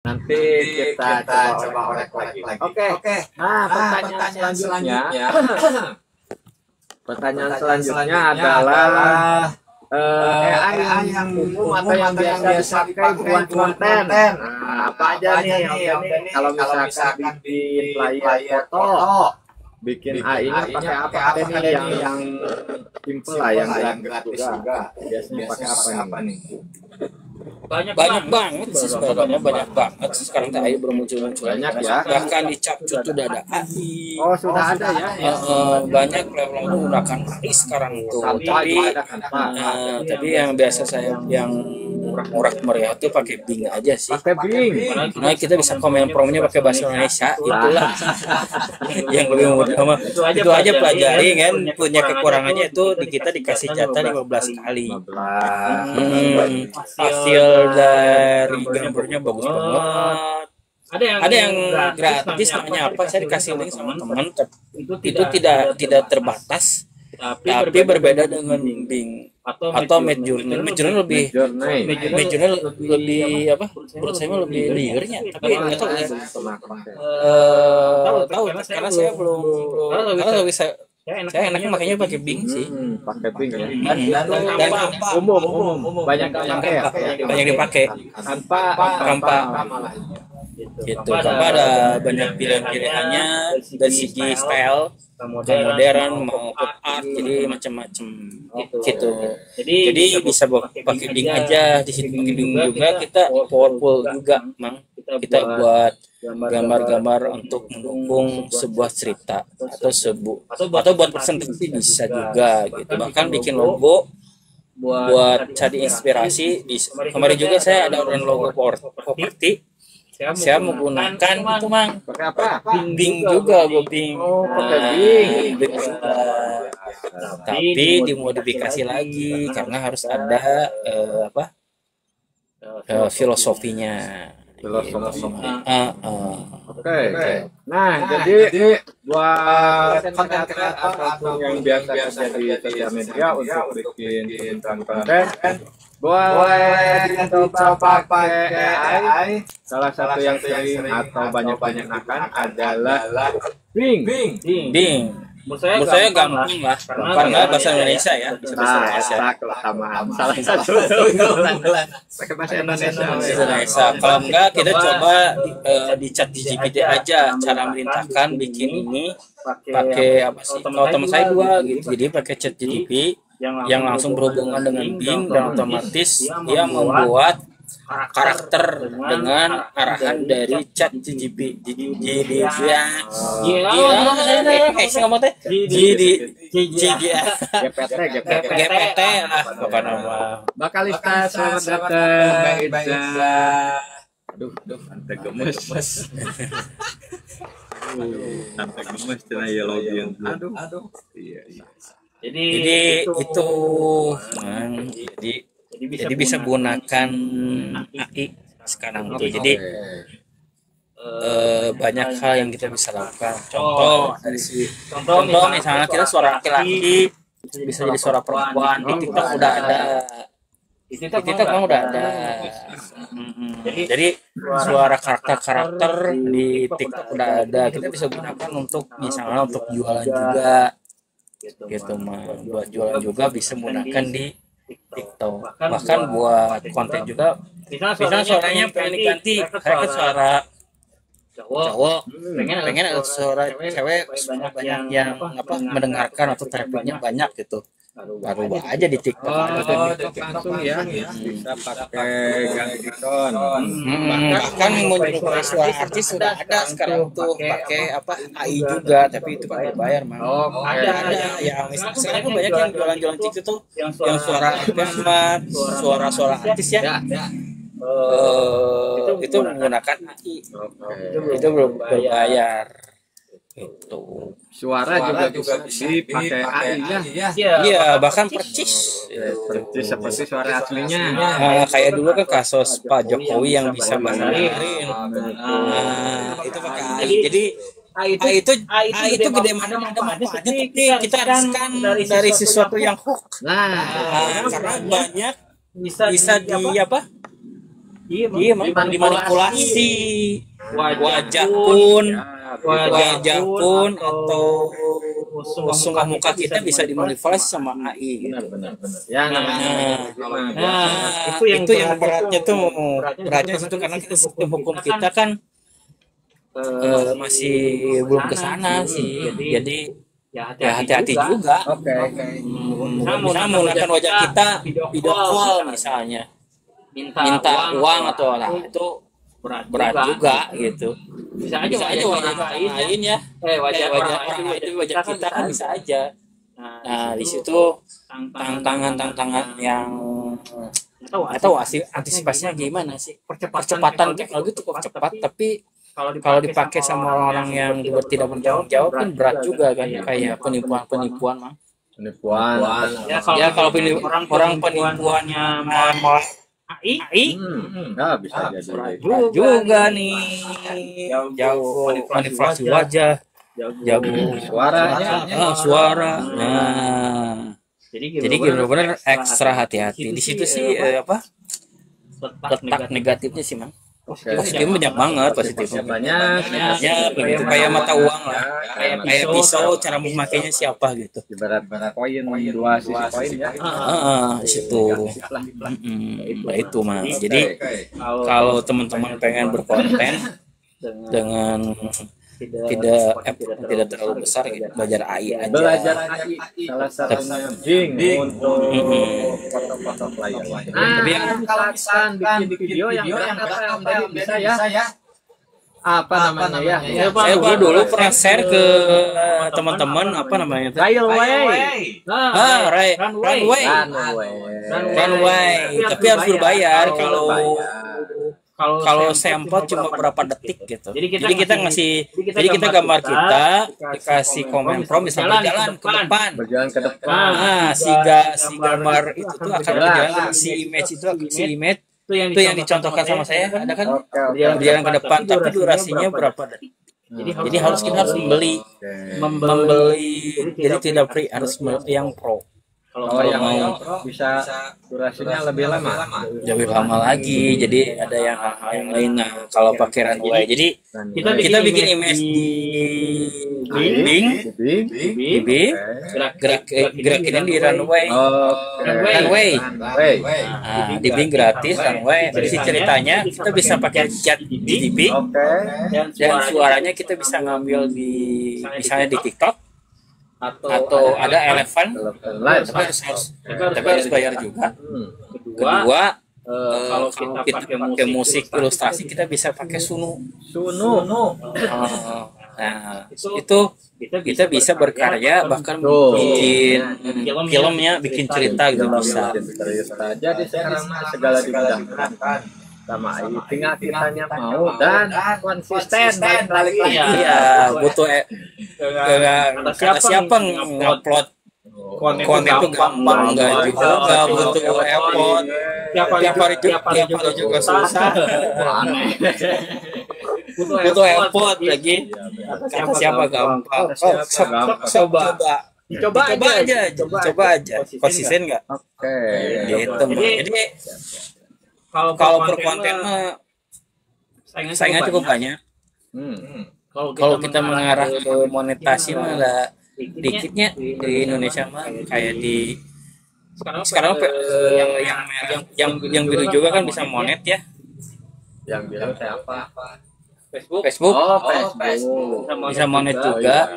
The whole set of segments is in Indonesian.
Nanti kita coba orek lagi. Oke. Nah, pertanyaan selanjutnya. Pertanyaan selanjutnya adalah AI yang umum atau yang biasa dipakai buat konten. Nah, apa aja nih? Kalau misalkan bikin layar foto, bikin AI-nya pakai apa aja nih yang simple lah, yang gratis juga. Biasanya pakai apa nih? Banyak banget sih sebenarnya, banyak banget sekarang AI belum muncul banyak ya, bahkan di Capcut sudah ada AI. Oh, sudah ada ya. Banyak platform menggunakan AI sekarang tuh, tapi yang biasa saya yang murah meriah tuh pakai Bing aja sih. Pakai Bing. Karena kita bisa komen promnya pakai bahasa Indonesia, itulah yang lebih mudah. Itu aja pelajari kan, punya kekurangannya itu di kita dikasih jatah 15 kali. Hasil dari gambarnya bagus banget. Ada yang gratis, namanya apa? Saya dikasih link sama teman. Itu tidak terbatas. Tapi berbeda dengan Bing atau Midjourney. Midjourney lebih apa? Menurut saya lebih liarnya. Tapi nggak tahu ya. Tahu karena saya belum bisa. Saya enaknya makanya pakai Bing sih. Pakai Bing ya. Dan umum banyak dipakai. Tanpa gitu. Tanpa ada banyak pilihan-pilihannya dari segi style, modern maupun art, jadi macam-macam gitu. Jadi bisa pakai Bing aja. Di situ pakai Bing juga kita powerful juga, Mang. Kita buat gambar-gambar untuk mendukung sebuah cerita atau buat presentasi bisa juga gitu. Bahkan bikin logo buat cari inspirasi. Kemarin juga saya ada orderan logo properti. Saya menggunakan itu, Mang. Pakai apa? Bing juga, Bing. Pakai Bing. Tapi dimodifikasi lagi karena harus ada filosofinya. Oke. Nah, jadi buat konten kreator atau yang biasa kerja di sosial media untuk bikin konten, boleh dicoba pakai AI. Salah satu yang sering atau banyak akan adalah Bing. Menurut saya gampang lah, karena bahasa Indonesia ya, bisa bahasa Indonesia. Salah satu pakai bahasa Indonesia. Kalau enggak kita coba di ChatGPT aja cara merintahkan bikin ini pakai apa sih? Kalau teman saya 2 gitu, jadi pakai ChatGPT yang langsung berhubungan dengan Bing dan otomatis dia membuat karakter dengan arahan dari ChatGPT. GPT lah apa nama. Bakalista, selamat datang Mbak Iza. Aduh, santai gemes. Santai gemes cenah ya login. Aduh. Iya. Jadi itu jadi bisa gunakan AI sekarang tuh. Jadi banyak hal yang kita bisa lakukan. Contoh misalnya kita suara laki-laki bisa jadi suara perempuan. Di TikTok udah ada. Jadi suara karakter di TikTok udah ada. Kita bisa gunakan untuk misalnya untuk jualan juga. Gitu mah. Buat jualan juga bisa menggunakan di TikTok. Bahkan buat konten juga. Misalnya suaranya pengen diganti, kayak suara cowok, pengen ada suara cewek banyak yang mendengarkan atau trafficnya banyak gitu. Baru aja di TikTok. Langsung ya, bisa pakai ganti tone. Bahkan muncul suara artis sudah ada sekarang tuh pakai AI juga, tapi itu pakai bayar, Mang. Ada yang sekarang kan banyak yang jualan TikTok tuh yang suara suara artis ya. Itu menggunakan AI. Itu belum berbayar. Itu suara juga bisa dipakai AI ya. Iya, bahkan percis seperti suara aslinya. Kayak dulu kan kasus Pak Jokowi yang bisa benerin. Itu pakai AI. Jadi AI itu gede mana-mana tapi kita haruskan dari sesuatu yang hoax. Karena banyak bisa Iya, dimanipulasi wajah pun atau muka muka kita bisa dimanipulasi sama AI. Benar. Ya, itu yang beratnya itu karena kita sistem hukum kita kan masih belum ke sana sih. Jadi ya hati-hati juga. Oke. Bisa menggunakan wajah kita video call misalnya, minta uang atau itu berat juga gitu. Bisa aja wajah lain ya. Wajah kita kan bisa aja. Nah, di situ tantangan yang atau antisipasinya gimana sih? Percepatan teknologi cukup cepat, tapi kalau dipakai sama orang yang tidak bertanggung jawab kan berat juga kan, kayak penipuan mah. Ya kalau orang penipuannya malah AI, bisa jadi juga nih, jago manipulasi wajah, jago suara. Nah, jadi benar-benar ekstra hati-hati. Di situ sih letak negatifnya sih, Mang. Positifnya banyak banget, positifnya banyak begitu, kayak mata uang lah, kayak pisau, cara memakainya siapa gitu. Ibarat koin, dua sisi koin ya. Di situ. Itu mah. Jadi kalau teman-teman pengen berkonten dengan tidak terlalu besar gitu, belajar AI aja. Belajar AI salah satunya Bing untuk foto-foto flyer. Tapi kalau misalkan bikin video yang bisa ya. Apa namanya ya? Saya dulu pernah share ke teman-teman apa namanya? Runway. Tapi harus berbayar kalau sampel cuma berapa detik gitu. Jadi kita gambar kita dikasih komen prompt misalnya berjalan ke depan. Nah, si gambar itu tuh akan berjalan, si image itu yang dicontohkan sama saya ada kan berjalan ke depan, tapi durasinya berapa detik. Jadi kita harus membeli. Jadi tidak free, harus yang pro. Kalau yang mau bisa durasinya lebih lama lagi. Jadi ada yang lain. Nah, kalau pakai Runway, jadi kita bikin image di Bing, gerakin di Runway. Di Bing gratis Runway. Jadi ceritanya kita bisa pakai chat di Bing, dan suaranya kita bisa ngambil misalnya di TikTok. Atau ada Eleven, tapi harus bayar juga. Kedua, kalau kita pakai musik ilustrasi kita bisa pakai Sunu. Nah, itu kita bisa berkarya, bahkan bikin filmnya, bikin cerita gitu bisa. Jadi sekarang segala dimudahkan sama AI, tinggal kitanya mau dan konsisten. Iya, butuh siapa ngupload konten itu gampang, enggak butuh effort. Tiap hari juga susah. Butuh effort lagi. Kata siapa gampang. Coba aja. Konsisten nggak? Oke. Gitu. Jadi kalau per konten mah saingannya cukup banyak. Kalau kita mengarah ke monetasi mah ada dikitnya di Indonesia mah, kayak di sekarang yang biru juga kan bisa monet ya. Yang bilang saya apa? Facebook. Bisa monet juga.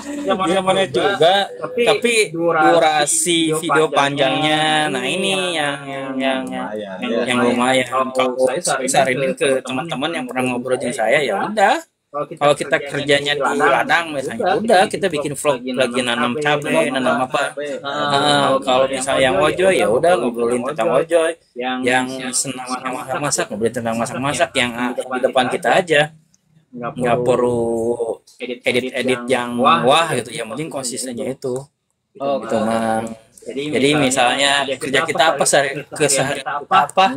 Bisa monet juga, tapi durasi video panjangnya, nah ini yang lumayan. Kalau saya saranin ke teman-teman yang pernah ngobrol dengan saya, ya udah, kalau kita kerjanya di ladang misalnya, udah kita bikin vlog lagi nanam cabai, nanam apa. Kalau misalnya yang ojoy, ya udah ngobrolin tentang ojoy. Yang senang masak, ngobrolin tentang masak-masak yang di depan kita aja. Nggak perlu edit yang wah gitu. Yang penting konsistennya itu. Gitu Mang. Jadi misalnya kerja kita apa, keseharian apa,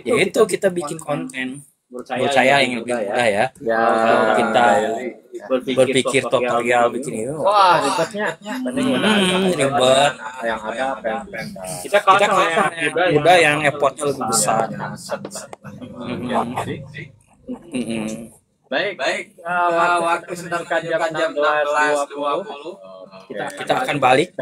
ya itu kita bikin konten. menurut saya yang lebih mudah ya. Ya, Kalau kita berpikir tutorial bikin itu, wah ribetnya. ribet. Yang ada pen. Kita kalah mudah yang effortnya lebih besar. Baik. Waktu sedangkan jam 16.20 Kita akan balik.